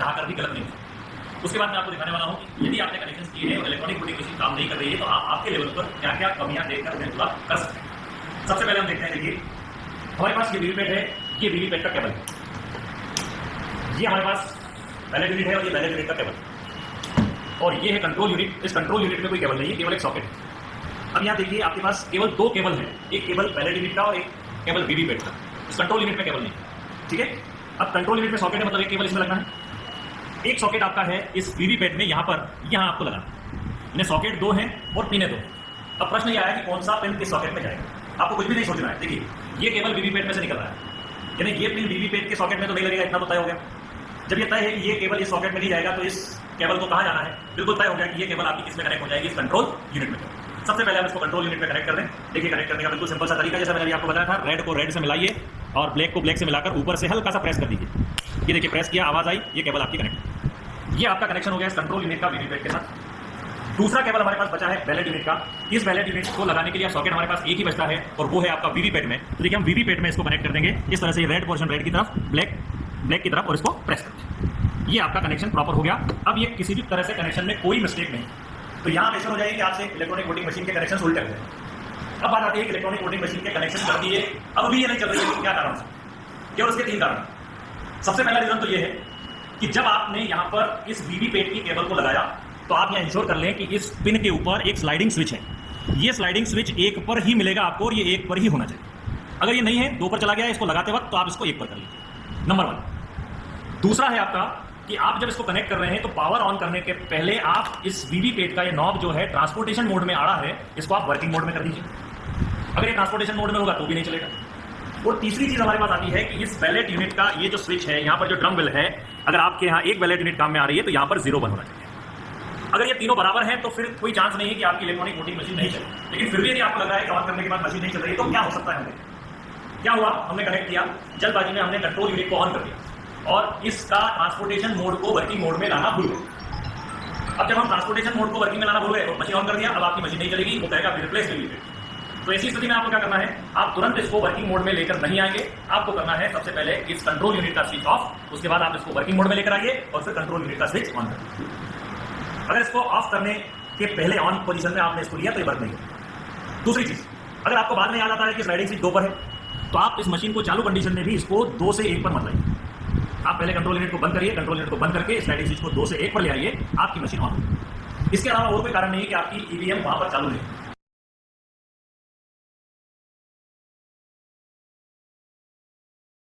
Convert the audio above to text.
चाह कर भी गलत नहीं है। उसके बाद मैं आपको दिखाने वाला हूँ कि यदि आपने कनेक्शन किए हैं और इलेक्ट्रॉनिक वोटिंग मशीन काम नहीं कर रही है तो आप आपके लेवल पर क्या क्या कमियां देखकर उन्हें पूरा कर सकते हैं। सबसे पहले हम देखते हैं, देखिए हमारे पास ये वीवीपैट है, ये वीवीपैट का केबल है, ये हमारे पास बैलेट यूनिट है और ये बैलेट यूनिट का केबल है, और ये है कंट्रोल यूनिट। इस कंट्रोल यूनिट में कोई केबल नहीं है, केवल एक सॉकेट है। अब यहाँ देखिए आपके पास केवल दो केबल हैं, एक केबल बैलेट यूनिट का और एक केबल वीवीपैट का। इस कंट्रोल यूनिट में केबल नहीं, ठीक है। अब कंट्रोल यूनिट में सॉकेट है, मतलब एक केबल इसमें लगना है। एक सॉकेट आपका है इस वीवीपैट में, यहाँ पर, यहाँ आपको लगाना है। इन्हें सॉकेट दो हैं और पिने दो। अब प्रश्न ये आया कि कौन सा पिन किस सॉकेट में जाएगा। आपको कुछ भी नहीं सोचना है। देखिए ये केबल वीवीपैट में से निकल रहा है, यानी ये पिन वीवीपैट के सॉकेट में तो नहीं लगेगा, इतना तो तय हो गया। जब ये तय है कि ये केबल इस सॉकेट में नहीं जाएगा तो इस केबल को कहाँ जाना है, बिल्कुल तय हो गया कि ये केबल आपकी किसमें कनेक्ट हो जाएगी, इस कंट्रोल यूनिट में। सबसे पहले हम इसको कंट्रोल यूनिट में कनेक्ट कर दें। देखिए कनेक्ट करने का बिल्कुल सिंपल सा तरीका, जैसा मैंने अभी आपको बताया था, रेड को रेड से मिलाइए और ब्लैक को ब्लैक से मिलाकर ऊपर से हल्का सा प्रेस कर दीजिए। ये देखिए प्रेस किया, आवाज आई, ये केबल आपकी कनेक्ट। ये आपका कनेक्शन हो गया इस कंट्रोल यूनिट का वीवीपैट के साथ। दूसरा केबल हमारे पास बचा है बैलेट यूनिट का। इस बैलेट यूनिट को लगाने के लिए सॉकेट हमारे पास एक ही बचता है और वो है आपका वीवीपैट में। तो देखिए हम वीवीपैट में इसको कनेक्ट कर देंगे इस तरह से, रेड पोर्शन रेड की तरफ, ब्लैक ब्लैक की तरफ, और इसको प्रेस कर देंगे। ये आपका कनेक्शन प्रॉपर हो गया। अब ये किसी भी तरह से कनेक्शन में कोई मिस्टेक नहीं, तो यहाँ मेंशन हो जाएगी कि आपसे इलेक्ट्रॉनिक वोटिंग मशीन के कनेक्शन उल्टे हुए। अब बात आती है कि इलेक्ट्रॉनिक वोटिंग मशीन के कनेक्शन कर दिए, अब भी ये नहीं चल रही है, क्या कारण से? केवल उसके तीन कारण। सबसे पहला रीजन तो ये है कि जब आपने यहाँ पर इस वीवीपैट की केबल को लगाया तो आप यहाँ इंश्योर कर लें कि इस पिन के ऊपर एक स्लाइडिंग स्विच है। ये स्लाइडिंग स्विच एक पर ही मिलेगा आपको और ये एक पर ही होना चाहिए। अगर ये नहीं है, दो पर चला गया इसको लगाते वक्त, तो आप इसको एक पर कर लीजिए, नंबर 1। दूसरा है आपका कि आप जब इसको कनेक्ट कर रहे हैं तो पावर ऑन करने के पहले आप इस वीवीपैट का ये नॉब जो है ट्रांसपोर्टेशन मोड में आ रहा है, इसको आप वर्किंग मोड में कर दीजिए। अगर ये ट्रांसपोर्टेशन मोड में होगा तो भी नहीं चलेगा। और तीसरी चीज हमारे पास आती है कि इस बैलेट यूनिट का ये जो स्विच है, यहाँ पर जो ड्रम बिल है, अगर आपके यहाँ एक बैलेट यूनिट काम में आ रही है तो यहाँ पर 0 बन होना चाहिए। अगर ये तीनों बराबर हैं तो फिर कोई चांस नहीं है कि आपकी इलेक्ट्रॉनिक वोटिंग मशीन नहीं चले। लेकिन फिर भी यदि आपको लग रहा है कि ऑन करने के बाद मशीन नहीं चल रही है तो क्या हो सकता है? हमें क्या हुआ, हमने कनेक्ट किया, जल्दबाजी में हमने कंट्रोल यूनिट को ऑन कर दिया और इसका ट्रांसपोर्टेशन मोड को वर्किंग मोड में लाना भूल गए। अब जब हम ट्रांसपोर्टेशन मोड को वर्किंग में लाना भूल गए तो मशीन ऑन कर दिया, अब आपकी मशीन नहीं चलेगी, वो कहेगा रिप्लेस वीवीपैट। तो ऐसी स्थिति में आपको क्या करना है, आप तुरंत इसको वर्किंग मोड में लेकर नहीं आएंगे। आपको करना है सबसे पहले इस कंट्रोल यूनिट का स्विच ऑफ, उसके बाद आप इसको वर्किंग मोड में लेकर आइए और फिर कंट्रोल यूनिट का स्विच ऑन करिए। अगर इसको ऑफ करने के पहले ऑन पोजीशन में आपने इसको लिया तो ये वर्क नहीं होगा। दूसरी चीज, अगर आपको बाद में याद आता है कि स्लाइडिंग स्विच 2 पर है तो आप इस मशीन को चालू कंडीशन में भी इसको 2 से 1 पर मत लाइए। आप पहले कंट्रोल यूनिट को बंद करिए, कंट्रोल यूनिट को बंद करके स्लाइडिंग स्विच को 2 से 1 पर ले आइए, आपकी मशीन ऑन होगी। इसके अलावा और कोई कारण नहीं है कि आपकी ईवीएम वहां पर चालू नहीं।